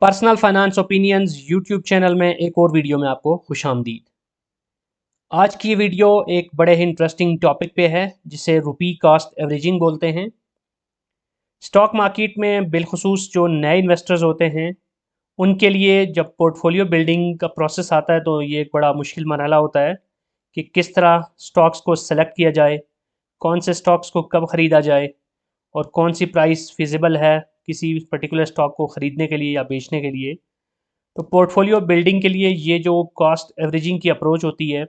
Personal finance opinions YouTube channel में एक और वीडियो में आपको खुशामदीद। आज की वीडियो एक बड़े ही इंटरेस्टिंग टॉपिक पे है जिसे रुपी कॉस्ट एवरेजिंग बोलते हैं। स्टॉक मार्केट में बिलखुसूस जो नए इन्वेस्टर्स होते हैं उनके लिए जब पोर्टफोलियो बिल्डिंग का प्रोसेस आता है तो ये एक बड़ा मुश्किल मरहला होता है कि किस तरह स्टॉक्स को सेलेक्ट किया जाए, कौन से स्टॉक्स को कब ख़रीदा जाए और कौन सी प्राइस फिजिबल है किसी पर्टिकुलर स्टॉक को ख़रीदने के लिए या बेचने के लिए। तो पोर्टफोलियो बिल्डिंग के लिए ये जो कॉस्ट एवरेजिंग की अप्रोच होती है,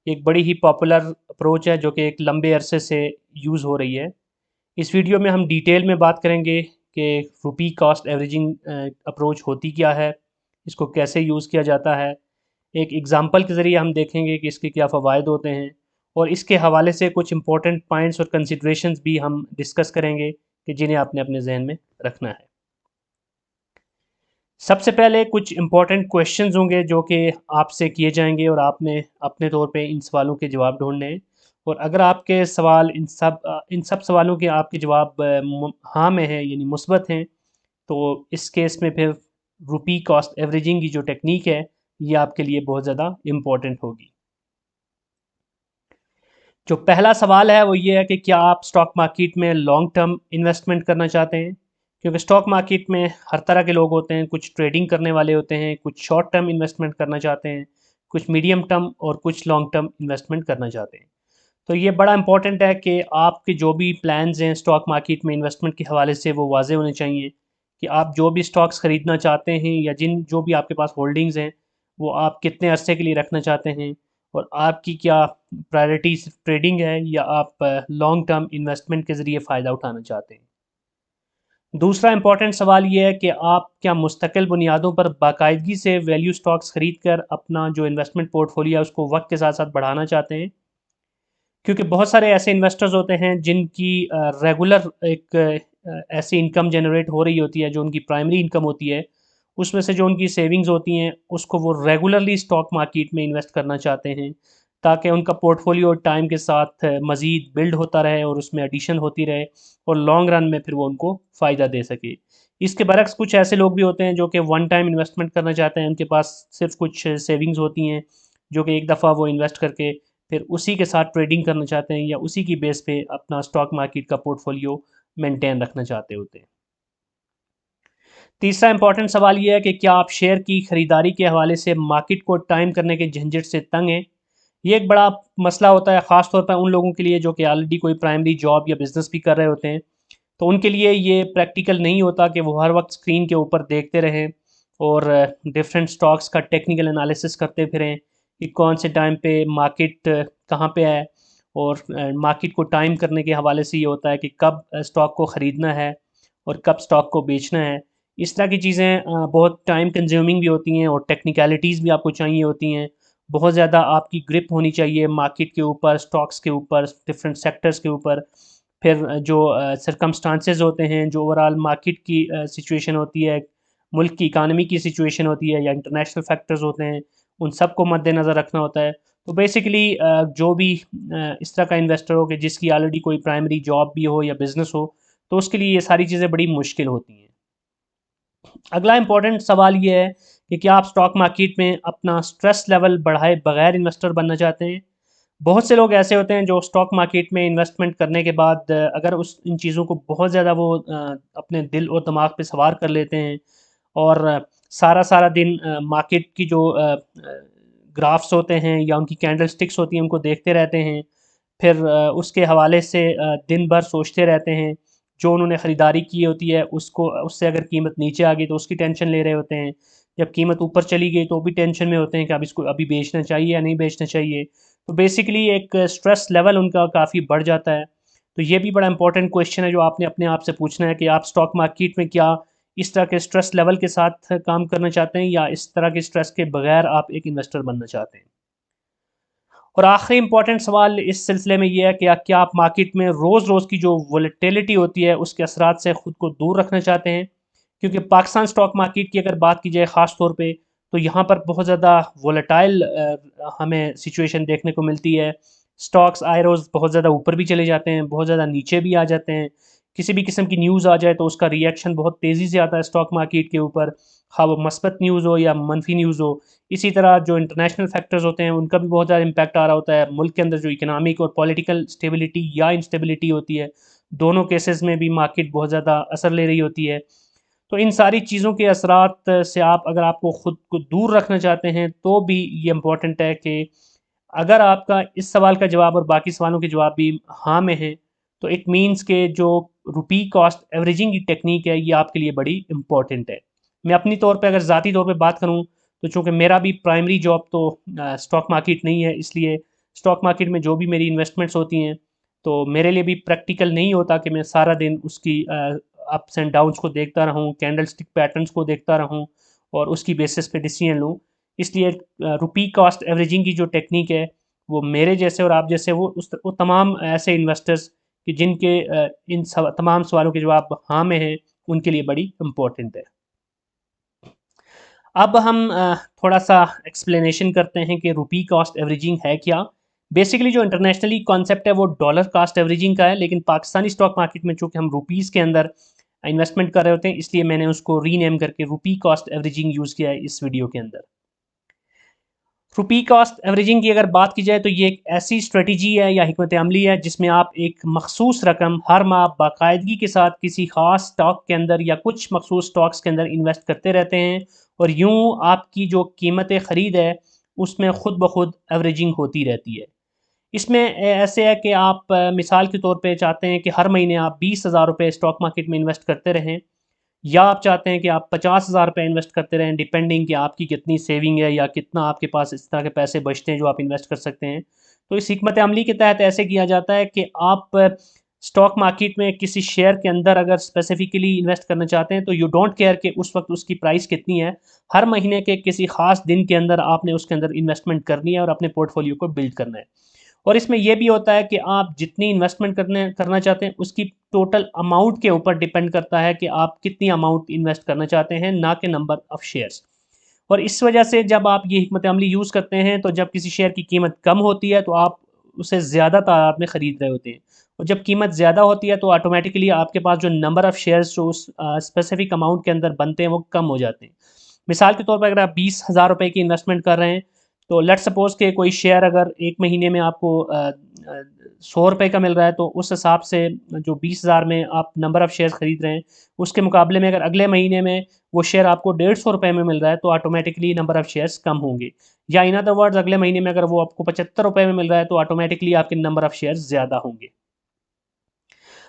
एक बड़ी ही पॉपुलर अप्रोच है जो कि एक लंबे अरसे से यूज़ हो रही है। इस वीडियो में हम डिटेल में बात करेंगे कि रुपी कॉस्ट एवरेजिंग अप्रोच होती क्या है, इसको कैसे यूज़ किया जाता है। एक एग्ज़ाम्पल के ज़रिए हम देखेंगे कि इसके क्या फ़वायद होते हैं और इसके हवाले से कुछ इंपॉर्टेंट पॉइंट्स और कंसिडरेशंस भी हम डिस्कस करेंगे कि जिन्हें आपने अपने ज़हन में रखना है। सबसे पहले कुछ इम्पोर्टेंट क्वेश्चंस होंगे जो कि आपसे किए जाएंगे और आपने अपने तौर पे इन सवालों के जवाब ढूंढने हैं। और अगर आपके सवाल इन सब सवालों के आपके जवाब हाँ में है यानी मुस्बत हैं, तो इस केस में फिर रुपी कॉस्ट एवरेजिंग की जो टेक्निक है ये आपके लिए बहुत ज़्यादा इम्पोर्टेंट होगी। जो पहला सवाल है वो ये है कि क्या आप स्टॉक मार्केट में लॉन्ग टर्म इन्वेस्टमेंट करना चाहते हैं? क्योंकि स्टॉक मार्केट में हर तरह के लोग होते हैं, कुछ ट्रेडिंग करने वाले होते हैं, कुछ शॉर्ट टर्म इन्वेस्टमेंट करना चाहते हैं, कुछ मीडियम टर्म और कुछ लॉन्ग टर्म इन्वेस्टमेंट करना चाहते हैं। तो ये बड़ा इंपॉर्टेंट है कि आपके जो भी प्लान्स हैं स्टॉक मार्केट में इन्वेस्टमेंट के हवाले से वो वाज़े होने चाहिए कि आप जो भी स्टॉक्स ख़रीदना चाहते हैं या जो भी आपके पास होल्डिंग्स हैं, वो आप कितने अरसे के लिए रखना चाहते हैं और आपकी क्या प्रायोरिटीज़ ट्रेडिंग है या आप लॉन्ग टर्म इन्वेस्टमेंट के ज़रिए फ़ायदा उठाना चाहते हैं। दूसरा इम्पॉर्टेंट सवाल ये है कि आप क्या मुस्तकिल बुनियादों पर बाकायदगी से वैल्यू स्टॉक्स ख़रीद कर अपना जो इन्वेस्टमेंट पोर्टफोलियो है उसको वक्त के साथ साथ बढ़ाना चाहते हैं? क्योंकि बहुत सारे ऐसे इन्वेस्टर्स होते हैं जिनकी रेगुलर एक ऐसी इनकम जनरेट हो रही होती है जो उनकी प्राइमरी इनकम होती है, उसमें से जो उनकी सेविंग्स होती हैं उसको वो रेगुलरली स्टॉक मार्केट में इन्वेस्ट करना चाहते हैं ताकि उनका पोर्टफोलियो टाइम के साथ मज़ीद बिल्ड होता रहे और उसमें एडिशन होती रहे और लॉन्ग रन में फिर वो उनको फ़ायदा दे सके। इसके बरक्स कुछ ऐसे लोग भी होते हैं जो कि वन टाइम इन्वेस्टमेंट करना चाहते हैं, उनके पास सिर्फ कुछ सेविंग्स होती हैं जो कि एक दफ़ा वो इन्वेस्ट करके फिर उसी के साथ ट्रेडिंग करना चाहते हैं या उसी की बेस पे अपना स्टॉक मार्केट का पोर्टफोलियो मेंटेन रखना चाहते होते हैं। तीसरा इंपॉर्टेंट सवाल ये है कि क्या आप शेयर की खरीदारी के हवाले से मार्केट को टाइम करने के झंझट से तंग हैं? ये एक बड़ा मसला होता है ख़ास तौर पर उन लोगों के लिए जो कि ऑलरेडी कोई प्राइमरी जॉब या बिज़नेस भी कर रहे होते हैं। तो उनके लिए ये प्रैक्टिकल नहीं होता कि वो हर वक्त स्क्रीन के ऊपर देखते रहें और डिफरेंट स्टॉक्स का टेक्निकल एनालिसिस करते फिरें कि कौन से टाइम पे मार्केट कहाँ पे है। और मार्केट को टाइम करने के हवाले से ये होता है कि कब स्टॉक को ख़रीदना है और कब स्टॉक को बेचना है। इस तरह की चीज़ें बहुत टाइम कंज्यूमिंग भी होती हैं और टेक्निकलिटीज़ भी आपको चाहिए होती हैं। बहुत ज़्यादा आपकी ग्रिप होनी चाहिए मार्केट के ऊपर, स्टॉक्स के ऊपर, डिफरेंट सेक्टर्स के ऊपर। फिर जो सर्कमस्टांसेस होते हैं, जो ओवरऑल मार्केट की सिचुएशन होती है, मुल्क की इकानमी की सिचुएशन होती है या इंटरनेशनल फैक्टर्स होते हैं, उन सबको मद्देनज़र रखना होता है। तो बेसिकली जो भी इस तरह का इन्वेस्टर हो कि जिसकी ऑलरेडी कोई प्राइमरी जॉब भी हो या बिज़नेस हो, तो उसके लिए ये सारी चीज़ें बड़ी मुश्किल होती हैं। अगला इम्पोर्टेंट सवाल ये है कि क्या आप स्टॉक मार्केट में अपना स्ट्रेस लेवल बढ़ाए बगैर इन्वेस्टर बनना चाहते हैं? बहुत से लोग ऐसे होते हैं जो स्टॉक मार्केट में इन्वेस्टमेंट करने के बाद अगर उस इन चीज़ों को बहुत ज़्यादा वो अपने दिल और दिमाग पे सवार कर लेते हैं और सारा-सारा दिन मार्केट की जो ग्राफ्स होते हैं या उनकी कैंडल स्टिक्स होती हैं उनको देखते रहते हैं। फिर उसके हवाले से दिन भर सोचते रहते हैं। जो उन्होंने ख़रीदारी की होती है उसको उससे अगर कीमत नीचे आ गई तो उसकी टेंशन ले रहे होते हैं। जब कीमत ऊपर चली गई तो भी टेंशन में होते हैं कि अब इसको अभी बेचना चाहिए या नहीं बेचना चाहिए। तो बेसिकली एक स्ट्रेस लेवल उनका काफ़ी बढ़ जाता है। तो ये भी बड़ा इंपॉर्टेंट क्वेश्चन है जो आपने अपने आप से पूछना है कि आप स्टॉक मार्केट में क्या इस तरह के स्ट्रेस लेवल के साथ काम करना चाहते हैं या इस तरह के स्ट्रेस के बगैर आप एक इन्वेस्टर बनना चाहते हैं। और आखिरी इंपॉर्टेंट सवाल इस सिलसिले में ये है कि क्या आप मार्केट में रोज़-रोज़ की जो वोलेटिलिटी होती है उसके असरात से ख़ुद को दूर रखना चाहते हैं? क्योंकि पाकिस्तान स्टॉक मार्केट की अगर बात की जाए ख़ास तौर पे तो यहाँ पर बहुत ज़्यादा वोलेटाइल हमें सिचुएशन देखने को मिलती है। स्टॉक्स आए रोज़ बहुत ज़्यादा ऊपर भी चले जाते हैं, बहुत ज़्यादा नीचे भी आ जाते हैं। किसी भी किस्म की न्यूज़ आ जाए तो उसका रिएक्शन बहुत तेज़ी से आता है स्टॉक मार्केट के ऊपर, ख़ाँ वो मस्बत न्यूज़ हो या मनफी न्यूज़ हो। इसी तरह जो इंटरनेशनल फैक्टर्स होते हैं उनका भी बहुत ज़्यादा इम्पैक्ट आ रहा होता है। मुल्क के अंदर जो इकोनॉमिक और पॉलिटिकल स्टेबिलिटी या इंस्टेबिलिटी होती है, दोनों केसेस में भी मार्केट बहुत ज़्यादा असर ले रही होती है। तो इन सारी चीज़ों के असरात से आप अगर आपको ख़ुद को दूर रखना चाहते हैं तो भी ये इम्पोर्टेंट है कि अगर आपका इस सवाल का जवाब और बाकी सवालों के जवाब भी हाँ में हैं, तो इट मीन्स के जो रुपी कॉस्ट एवरेजिंग की टेक्नीक है ये आपके लिए बड़ी इम्पोर्टेंट है। मैं अपनी तौर पे अगर ज़ाती तौर पे बात करूँ तो चूँकि मेरा भी प्राइमरी जॉब तो स्टॉक मार्केट नहीं है, इसलिए स्टॉक मार्केट में जो भी मेरी इन्वेस्टमेंट्स होती हैं, तो मेरे लिए भी प्रैक्टिकल नहीं होता कि मैं सारा दिन उसकी अप्स एंड डाउन्स को देखता रहूँ, कैंडलस्टिक पैटर्न्स को देखता रहूँ और उसकी बेसिस पे डिसीजन लूँ। इसलिए रुपी कॉस्ट एवरेजिंग की जो टेक्नीक है, वो मेरे जैसे और आप जैसे वो तमाम ऐसे इन्वेस्टर्स कि जिनके इन तमाम सवालों के जवाब हाँ में हैं, उनके लिए बड़ी इम्पोर्टेंट है। अब हम थोड़ा-सा एक्सप्लेनेशन करते हैं कि रुपी कॉस्ट एवरेजिंग है क्या? बेसिकली जो इंटरनेशनली कॉन्सेप्ट है वो डॉलर कॉस्ट एवरेजिंग का है, लेकिन पाकिस्तानी स्टॉक मार्केट में चूँकि हम रुपीज़ के अंदर इन्वेस्टमेंट कर रहे होते हैं, इसलिए मैंने उसको रीनेम करके रुपी कॉस्ट एवरेजिंग यूज़ किया है इस वीडियो के अंदर। रुपी कॉस्ट एवरेजिंग की अगर बात की जाए तो ये एक ऐसी स्ट्रेटजी है या हिकमत अमली है जिसमें आप एक मखसूस रकम हर माह बाकायदगी के साथ किसी ख़ास स्टॉक के अंदर या कुछ मखसूस स्टॉक्स के अंदर इन्वेस्ट करते रहते हैं और यूँ आपकी जो कीमत ख़रीद है उसमें ख़ुद ब खुद एवरेजिंग होती रहती है। इसमें ऐसे है कि आप मिसाल के तौर पे चाहते हैं कि हर महीने आप 20,000 रुपये स्टॉक मार्केट में इन्वेस्ट करते रहें या आप चाहते हैं कि आप 50,000 रुपये इन्वेस्ट करते रहें डिपेंडिंग कि आपकी कितनी सेविंग है या कितना आपके पास इस तरह के पैसे बचते हैं जो आप इन्वेस्ट कर सकते हैं। तो इस हिकमत अमली के तहत ऐसे किया जाता है कि आप स्टॉक मार्केट में किसी शेयर के अंदर अगर स्पेसिफिकली इन्वेस्ट करना चाहते हैं तो यू डोंट केयर कि उस वक्त उसकी प्राइस कितनी है। हर महीने के किसी ख़ास दिन के अंदर आपने उसके अंदर इन्वेस्टमेंट करनी है और अपने पोर्टफोलियो को बिल्ड करना है। और इसमें यह भी होता है कि आप जितनी इन्वेस्टमेंट करना चाहते हैं उसकी टोटल अमाउंट के ऊपर डिपेंड करता है कि आप कितनी अमाउंट इन्वेस्ट करना चाहते हैं, ना कि नंबर ऑफ़ शेयर्स। और इस वजह से जब आप ये हिकमत अमली यूज़ करते हैं तो जब किसी शेयर की कीमत कम होती है तो आप उसे ज़्यादा तादाद में ख़रीद रहे होते हैं और जब कीमत ज़्यादा होती है तो ऑटोमेटिकली आपके पास जो नंबर ऑफ़ शेयर्स जो उस स्पेसिफिक अमाउंट के अंदर बनते हैं वो कम हो जाते हैं। मिसाल के तौर पर अगर आप 20,000 रुपये की इन्वेस्टमेंट कर रहे हैं तो लेट्स सपोज़ कि कोई शेयर अगर 1 महीने में आपको 100 रुपये का मिल रहा है तो उस हिसाब से जो 20,000 में आप नंबर ऑफ़ शेयर्स खरीद रहे हैं, उसके मुकाबले में अगर अगले महीने में वो शेयर आपको 150 रुपये में मिल रहा है तो ऑटोमेटिकली नंबर ऑफ़ शेयर्स कम होंगे। या इन अदर वर्ड्स अगले महीने में अगर वो आपको 75 रुपये में मिल रहा है तो ऑटोमेटिकली आपके नंबर ऑफ़ शेयर्स ज़्यादा होंगे।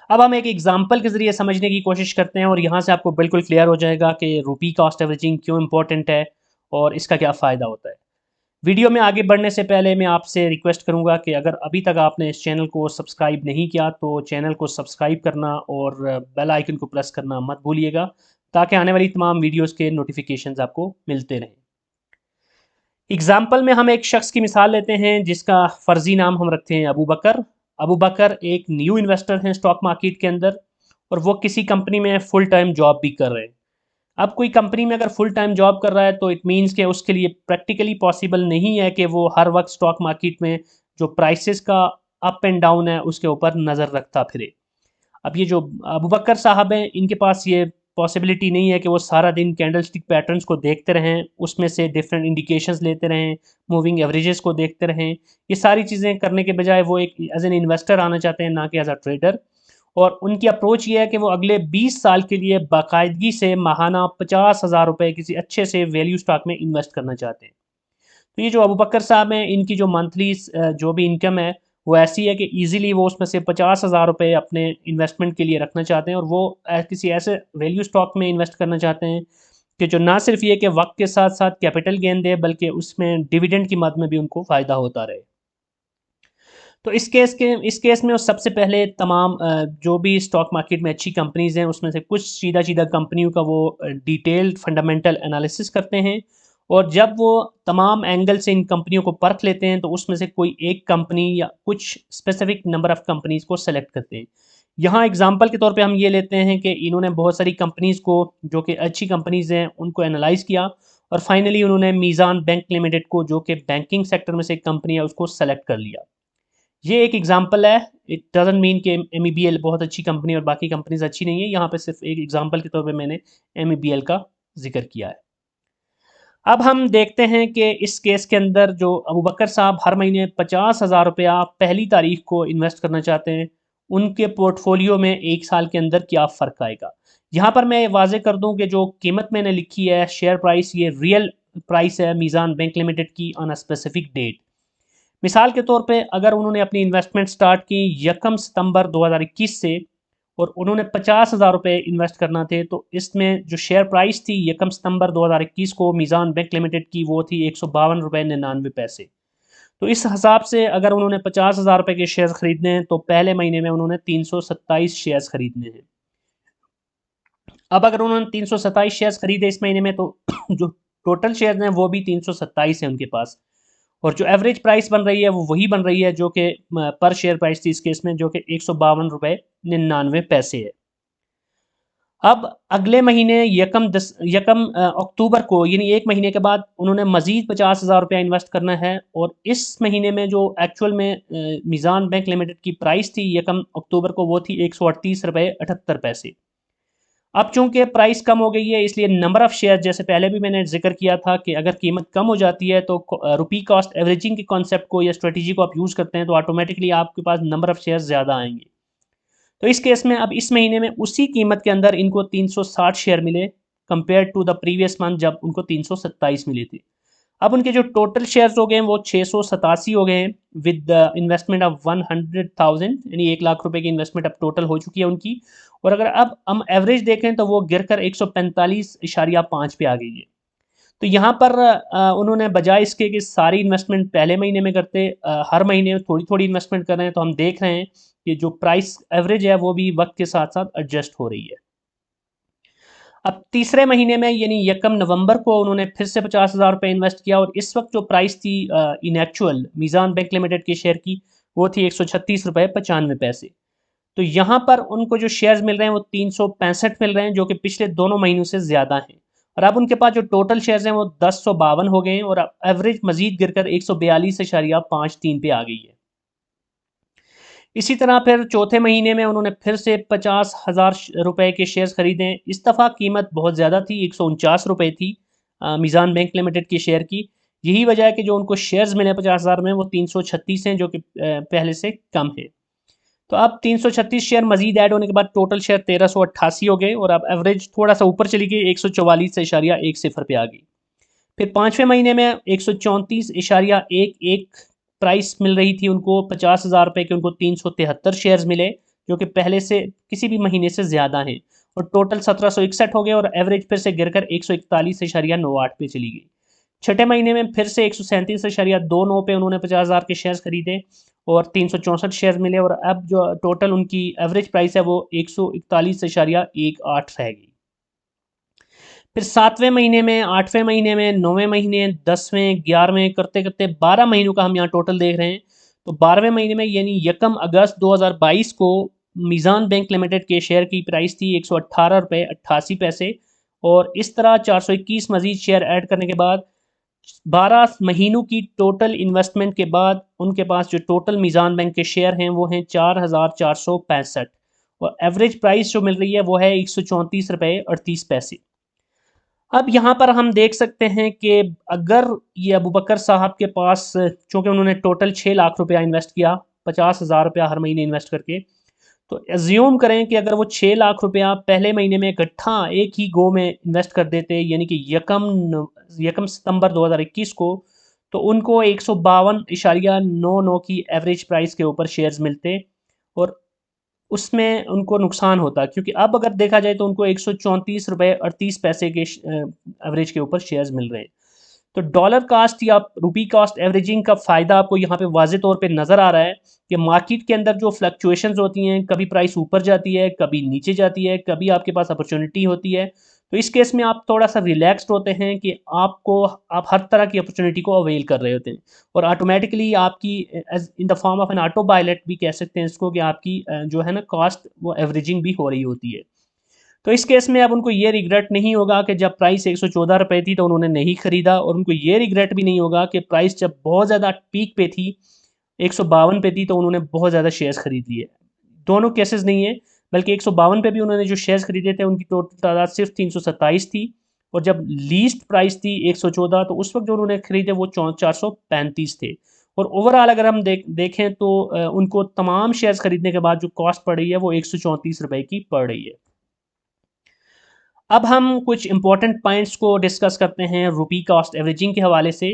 अब हम एक एग्जांपल के ज़रिए समझने की कोशिश करते हैं और यहाँ से आपको बिल्कुल क्लियर हो जाएगा कि रुपी कॉस्ट एवरेजिंग क्यों इम्पोर्टेंट है और इसका क्या फ़ायदा होता है। वीडियो में आगे बढ़ने से पहले मैं आपसे रिक्वेस्ट करूंगा कि अगर अभी तक आपने इस चैनल को सब्सक्राइब नहीं किया तो चैनल को सब्सक्राइब करना और बेल आइकन को प्रेस करना मत भूलिएगा ताकि आने वाली तमाम वीडियोस के नोटिफिकेशंस आपको मिलते रहें। एग्जाम्पल में हम एक शख्स की मिसाल लेते हैं जिसका फ़र्ज़ी नाम हम रखते हैं अबू बकर। अबू बकर एक न्यू इन्वेस्टर हैं स्टॉक मार्केट के अंदर और वो किसी कंपनी में फ़ुल टाइम जॉब भी कर रहे हैं। अब कोई कंपनी में अगर फुल टाइम जॉब कर रहा है तो इट मीन्स कि उसके लिए प्रैक्टिकली पॉसिबल नहीं है कि वो हर वक्त स्टॉक मार्केट में जो प्राइसेस का अप एंड डाउन है उसके ऊपर नज़र रखता फिरे। अब ये जो अबू बकर साहब हैं इनके पास ये पॉसिबिलिटी नहीं है कि वो सारा दिन कैंडलस्टिक पैटर्न्स को देखते रहें, उसमें से डिफरेंट इंडिकेशंस लेते रहें, मूविंग एवरेजेस को देखते रहें। ये सारी चीज़ें करने के बजाय वो एक एज एन इन्वेस्टर आना चाहते हैं, ना कि एज अ ट्रेडर। और उनकी अप्रोच ये है कि वो अगले 20 साल के लिए बाकायदगी से माहाना 50,000 रुपये किसी अच्छे से वैल्यू स्टॉक में इन्वेस्ट करना चाहते हैं। तो ये जो अबू बकर साहब हैं इनकी जो मंथली जो भी इनकम है वो ऐसी है कि ईज़िली वो उसमें से 50,000 रुपये अपने इन्वेस्टमेंट के लिए रखना चाहते हैं और वो किसी ऐसे वैल्यू स्टॉक में इन्वेस्ट करना चाहते हैं कि जो ना सिर्फ ये कि वक्त के साथ साथ कैपिटल गेन दे बल्कि उसमें डिविडेंड की मद में भी उनको फ़ायदा होता रहे। तो इस केस में वो सबसे पहले तमाम जो भी स्टॉक मार्केट में अच्छी कंपनीज़ हैं उसमें से कुछ सीधा-सीधा कंपनियों का वो डिटेल्ड फंडामेंटल एनालिसिस करते हैं और जब वो तमाम एंगल से इन कंपनियों को परख लेते हैं तो उसमें से कोई एक कंपनी या कुछ स्पेसिफिक नंबर ऑफ़ कंपनीज़ को सेलेक्ट करते हैं। यहाँ एग्ज़ाम्पल के तौर पे हम ये लेते हैं कि इन्होंने बहुत सारी कंपनीज़ को जो कि अच्छी कंपनीज़ हैं उनको एनालाइज़ किया और फाइनली उन्होंने मीज़ान बैंक लिमिटेड को जो कि बैंकिंग सेक्टर में से एक कंपनी है उसको सेलेक्ट कर लिया। ये एक एग्जांपल है। इट डजंट मीन कि एमईबीएल बहुत अच्छी कंपनी और बाकी कंपनीज अच्छी नहीं है। यहाँ पे सिर्फ एक एग्जांपल के तौर पे मैंने एमईबीएल का जिक्र किया है। अब हम देखते हैं कि इस केस के अंदर जो अबू बकर साहब हर महीने 50,000 रुपया पहली तारीख को इन्वेस्ट करना चाहते हैं, उनके पोर्टफोलियो में एक साल के अंदर क्या फ़र्क आएगा। यहाँ पर मैं वाजे कर दूं कि जो कीमत मैंने लिखी है शेयर प्राइस, ये रियल प्राइस है मीज़ान बैंक लिमिटेड की ऑन अ स्पेसिफिक डेट। मिसाल के तौर पे अगर उन्होंने अपनी इन्वेस्टमेंट स्टार्ट की 1 सितंबर 2021 से और उन्होंने 50,000 रुपये इन्वेस्ट करना थे, तो इसमें जो शेयर प्राइस थी 1 सितंबर 2021 को मीज़ान बैंक लिमिटेड की, वो थी 152 रुपये 99 पैसे। तो इस हिसाब से अगर उन्होंने 50,000 रुपये के शेयर खरीदने हैं तो पहले महीने में उन्होंने 327 शेयर्स खरीदने हैं। अब अगर उन्होंने 327 शेयर्स खरीदे इस महीने में, तो जो टोटल शेयर्स हैं वो भी 327 हैं उनके पास। और जो एवरेज प्राइस बन रही है वो वही बन रही है जो कि पर शेयर प्राइस थी इस केस में, जो कि 152 रुपये 99 पैसे है। अब अगले महीने यकम अक्टूबर को, यानी एक महीने के बाद उन्होंने मजीद 50,000 रुपया इन्वेस्ट करना है। और इस महीने में जो एक्चुअल में मीज़ान बैंक लिमिटेड की प्राइस थी यकम अक्टूबर को, वो थी 138 रुपये 78 पैसे। अब चूंकि प्राइस कम हो गई है, इसलिए नंबर ऑफ़ शेयर, जैसे पहले भी मैंने जिक्र किया था कि अगर कीमत कम हो जाती है तो रुपी कॉस्ट एवरेजिंग के कॉन्सेप्ट को या स्ट्रेटजी को आप यूज़ करते हैं तो ऑटोमेटिकली आपके पास नंबर ऑफ़ शेयर ज़्यादा आएंगे। तो इस केस में अब इस महीने में उसी कीमत के अंदर इनको 360 शेयर मिले, compare to the previous month जब उनको 327 मिले थे। अब उनके जो टोटल शेयर्स हो गए हैं वो 687 हो गए हैं, विद द इन्वेस्टमेंट ऑफ 100,000, यानी 1 लाख रुपए की इन्वेस्टमेंट अब टोटल हो चुकी है उनकी। और अगर अब हम एवरेज देखें तो वो गिरकर 145.5 पे आ गई है। तो यहाँ पर उन्होंने बजाय इसके कि सारी इन्वेस्टमेंट पहले महीने में करते, हर महीने थोड़ी थोड़ी इन्वेस्टमेंट कर रहे हैं, तो हम देख रहे हैं कि जो प्राइस एवरेज है वो भी वक्त के साथ साथ एडजस्ट हो रही है। अब तीसरे महीने में यानी यकम नवंबर को उन्होंने फिर से 50,000 रुपये इन्वेस्ट किया, और इस वक्त जो प्राइस थी इन एक्चुअल मीज़ान बैंक लिमिटेड के शेयर की, वो थी 136 रुपये 95 पैसे। तो यहाँ पर उनको जो शेयर्स मिल रहे हैं वो 365 मिल रहे हैं, जो कि पिछले दोनों महीनों से ज़्यादा हैं। और अब उनके पास जो टोटल शेयर्स हैं वो 1052 हो गए हैं, और अब एवरेज मजीद गिरकर 142.53 पे आ गई है। इसी तरह फिर चौथे महीने में उन्होंने फिर से 50,000 रुपये के शेयर्स खरीदे। इस दफ़ा कीमत बहुत ज़्यादा थी, 149 रुपये थी मीज़ान बैंक लिमिटेड के शेयर की। यही वजह है कि जो उनको शेयर्स मिले 50,000 में वो 336 हैं, जो कि पहले से कम है। तो अब 336 शेयर मजीद ऐड होने के बाद टोटल शेयर 1388 हो गए, और अब एवरेज थोड़ा सा ऊपर चली गई, 144.10 पे आ गई। फिर पाँचवें महीने में 134.11 प्राइस मिल रही थी उनको 50,000 रुपये के, उनको 373 शेयर्स मिले, जो कि पहले से किसी भी महीने से ज़्यादा हैं। और टोटल 1761 हो गए, और एवरेज फिर से गिरकर 141.98 पे चली गई। छठे महीने में फिर से 137.29 पे उन्होंने 50,000 के शेयर्स खरीदे, और 364 शेयर मिले, और अब जो टोटल उनकी एवरेज प्राइस है वो 141.18 रह गई। फिर सातवें महीने में, आठवें महीने में, नौवें महीने, 10वें, 11वें करते करते 12 महीनों का हम यहाँ टोटल देख रहे हैं। तो 12वें महीने में यानी यकम अगस्त 2022 को मीज़ान बैंक लिमिटेड के शेयर की प्राइस थी 118 रुपये 88 पैसे। और इस तरह 421 मजीद शेयर ऐड करने के बाद 12 महीनों की टोटल इन्वेस्टमेंट के बाद उनके पास जो टोटल मीज़ान बैंक के शेयर हैं वो हैं 4,465, और एवरेज प्राइस जो मिल रही है वो है 134 रुपये 38 पैसे। अब यहाँ पर हम देख सकते हैं कि अगर ये अबू बकर साहब के पास, चूँकि उन्होंने टोटल 6 लाख रुपया इन्वेस्ट किया, 50,000 रुपया हर महीने इन्वेस्ट करके, तो एज्यूम करें कि अगर वो 6 लाख रुपया पहले महीने में इकट्ठा एक ही गो में इन्वेस्ट कर देते, यानी कि यकम सितंबर 2021 को, तो उनको 152.99 की एवरेज प्राइस के ऊपर शेयर्स मिलते, और उसमें उनको नुकसान होता, क्योंकि अब अगर देखा जाए तो उनको 134 रुपये 38 पैसे के एवरेज के ऊपर शेयर्स मिल रहे हैं। तो डॉलर कास्ट या रुपी कास्ट एवरेजिंग का फ़ायदा आपको यहाँ पे वाज़े तौर पे नज़र आ रहा है कि मार्केट के अंदर जो फ्लक्चुएशंस होती हैं, कभी प्राइस ऊपर जाती है, कभी नीचे जाती है, कभी आपके पास अपॉर्चुनिटी होती है। तो इस केस में आप थोड़ा सा रिलैक्स्ड होते हैं कि आप हर तरह की अपॉर्चुनिटी को अवेल कर रहे होते हैं, और ऑटोमेटिकली आपकी edge in the form of an autopilot भी कह सकते हैं इसको, कि आपकी जो है ना कॉस्ट वो एवरेजिंग भी हो रही होती है। तो इस केस में अब उनको ये रिग्रेट नहीं होगा कि जब प्राइस 114 रुपये थी तो उन्होंने नहीं खरीदा, और उनको ये रिग्रेट भी नहीं होगा कि प्राइस जब बहुत ज़्यादा पीक पे थी 152 पे थी तो उन्होंने बहुत ज़्यादा शेयर्स खरीद लिए। दोनों केसेस नहीं है, बल्कि 152 पे भी उन्होंने जो शेयर्स खरीदे थे उनकी टोटल तादाद सिर्फ 327 थी, और जब लीस्ट प्राइस थी 114, तो उस वक्त जो उन्होंने खरीदे वो 435 थे। और ओवरऑल अगर हम देखें तो उनको तमाम शेयर्स खरीदने के बाद जो कॉस्ट पड़ रही है वो 134 रुपए की पड़ रही है। अब हम कुछ इंपॉर्टेंट पॉइंट्स को डिस्कस करते हैं रुपी कॉस्ट एवरेजिंग के हवाले से।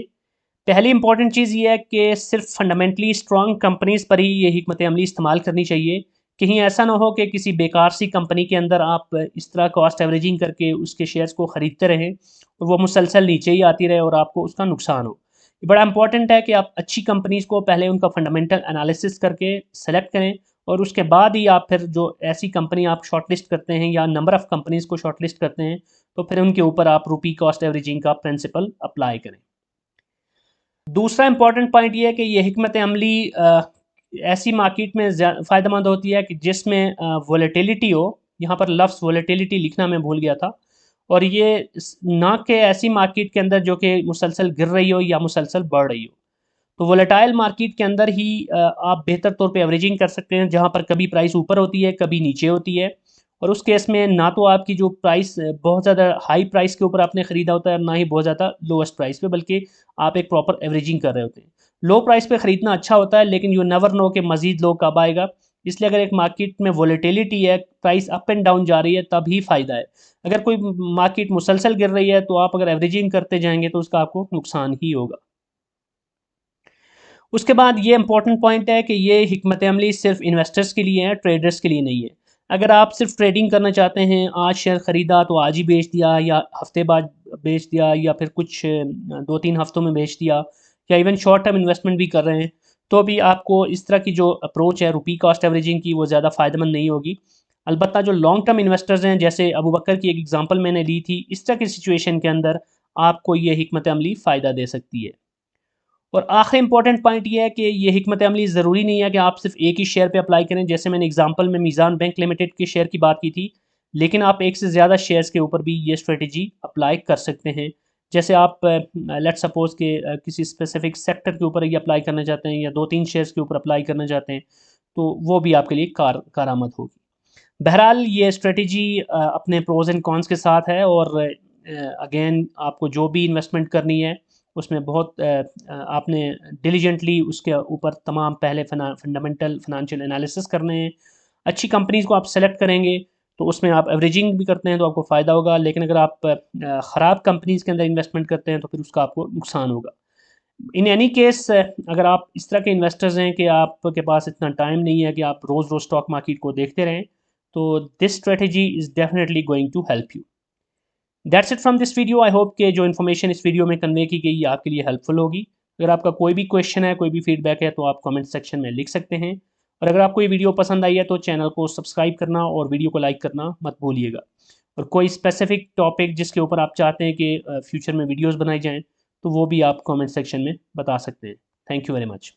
पहली इंपॉर्टेंट चीज़ ये है कि सिर्फ फंडामेंटली स्ट्रॉन्ग कंपनीज़ पर ही ये हिकमत अमली इस्तेमाल करनी चाहिए। कहीं ऐसा ना हो कि किसी बेकार सी कंपनी के अंदर आप इस तरह कॉस्ट एवरेजिंग करके उसके शेयर्स को ख़रीदते रहें और वो मुसलसल नीचे ही आती रहे और आपको उसका नुकसान हो। ये बड़ा इंपॉर्टेंट है कि आप अच्छी कंपनीज़ को पहले उनका फंडामेंटल एनालिसिस करके सेलेक्ट करें, और उसके बाद ही आप फिर जो ऐसी कंपनी आप शॉर्टलिस्ट करते हैं या नंबर ऑफ़ कंपनीज़ को शॉर्टलिस्ट करते हैं, तो फिर उनके ऊपर आप रुपी कॉस्ट एवरेजिंग का प्रिंसिपल अप्लाई करें। दूसरा इंपॉर्टेंट पॉइंट ये है कि ये हिकमत अमली ऐसी मार्केट में फ़ायदेमंद होती है कि जिसमें वोलेटिलिटी हो। यहाँ पर लफ्ज़ वोलेटिलिटी लिखना मैं भूल गया था। और ये ना कि ऐसी मार्केट के अंदर जो कि मुसलसल गिर रही हो या मुसलसल बढ़ रही हो। तो वोलेटाइल मार्केट के अंदर ही आप बेहतर तौर पे एवरेजिंग कर सकते हैं, जहाँ पर कभी प्राइस ऊपर होती है, कभी नीचे होती है। और उस केस में ना तो आपकी जो प्राइस बहुत ज़्यादा हाई प्राइस के ऊपर आपने ख़रीदा होता है, ना ही बहुत ज़्यादा लोएस्ट प्राइस पे, बल्कि आप एक प्रॉपर एवरेजिंग कर रहे होते हैं। लो प्राइस पे ख़रीदना अच्छा होता है, लेकिन यू नेवर नो कि मज़ीद लो कब आएगा। इसलिए अगर एक मार्केट में वोलेटिलिटी है, प्राइस अप एंड डाउन जा रही है, तब ही फ़ायदा है। अगर कोई मार्केट मुसलसल गिर रही है, तो आप अगर एवरेजिंग करते जाएँगे तो उसका आपको नुकसान ही होगा। उसके बाद ये इंपॉर्टेंट पॉइंट है कि ये हिकमत अमली सिर्फ इन्वेस्टर्स के लिए है, ट्रेडर्स के लिए नहीं है। अगर आप सिर्फ ट्रेडिंग करना चाहते हैं, आज शेयर ख़रीदा तो आज ही बेच दिया, या हफ्ते बाद बेच दिया, या फिर कुछ 2-3 हफ्तों में बेच दिया, या इवन शॉर्ट टर्म इन्वेस्टमेंट भी कर रहे हैं, तो भी आपको इस तरह की जो अप्रोच है रुपी कॉस्ट एवरेजिंग की, वो ज़्यादा फ़ायदेमंद नहीं होगी। अलबत्ता जो लॉन्ग टर्म इन्वेस्टर्स हैं, जैसे अबू बकर की एक एग्जांपल मैंने ली थी, इस तरह की सिचुएशन के अंदर आपको ये हिकमत अमली फ़ायदा दे सकती है। और आखिरी इंपॉर्टेंट पॉइंट ये है कि ये हिकमत अमली ज़रूरी नहीं है कि आप सिर्फ एक ही शेयर पे अप्लाई करें। जैसे मैंने एग्जांपल में मीज़ान बैंक लिमिटेड के शेयर की बात की थी, लेकिन आप एक से ज़्यादा शेयर्स के ऊपर भी ये स्ट्रेटजी अप्लाई कर सकते हैं। जैसे आप लेट्स सपोज़ के किसी स्पेसिफिक सेक्टर के ऊपर ये अप्लाई करना चाहते हैं, या 2-3 शेयर्स के ऊपर अप्लाई करना चाहते हैं, तो वो भी आपके लिए कारआमद होगी। बहरहाल ये स्ट्रेटजी अपने प्रोज़ एंड कॉन्स के साथ है, और अगेन आपको जो भी इन्वेस्टमेंट करनी है उसमें बहुत आपने डिलिजेंटली उसके ऊपर तमाम पहले फंडामेंटल फाइनेंशियल एनालिसिस करने हैं। अच्छी कंपनीज़ को आप सेलेक्ट करेंगे तो उसमें आप एवरेजिंग भी करते हैं तो आपको फ़ायदा होगा, लेकिन अगर आप ख़राब कंपनीज़ के अंदर इन्वेस्टमेंट करते हैं तो फिर उसका आपको नुकसान होगा। इन एनी केस अगर आप इस तरह के इन्वेस्टर्स हैं कि आपके पास इतना टाइम नहीं है कि आप रोज़ रोज़ स्टॉक मार्केट को देखते रहें, तो this strategy is definitely going to help you. That's it from this video. I hope कि जो इन्फॉर्मेशन इस वीडियो में कन्वे की गई है आपके लिए हेल्पफुल होगी। अगर आपका कोई भी क्वेश्चन है, कोई भी फीडबैक है, तो आप कमेंट सेक्शन में लिख सकते हैं। और अगर आपको ये वीडियो पसंद आई है तो चैनल को सब्सक्राइब करना और वीडियो को लाइक करना मत भूलिएगा। और कोई स्पेसिफिक टॉपिक जिसके ऊपर आप चाहते हैं कि फ्यूचर में वीडियोज़ बनाई जाएँ, तो वो भी आप कमेंट सेक्शन में बता सकते हैं। Thank you very much.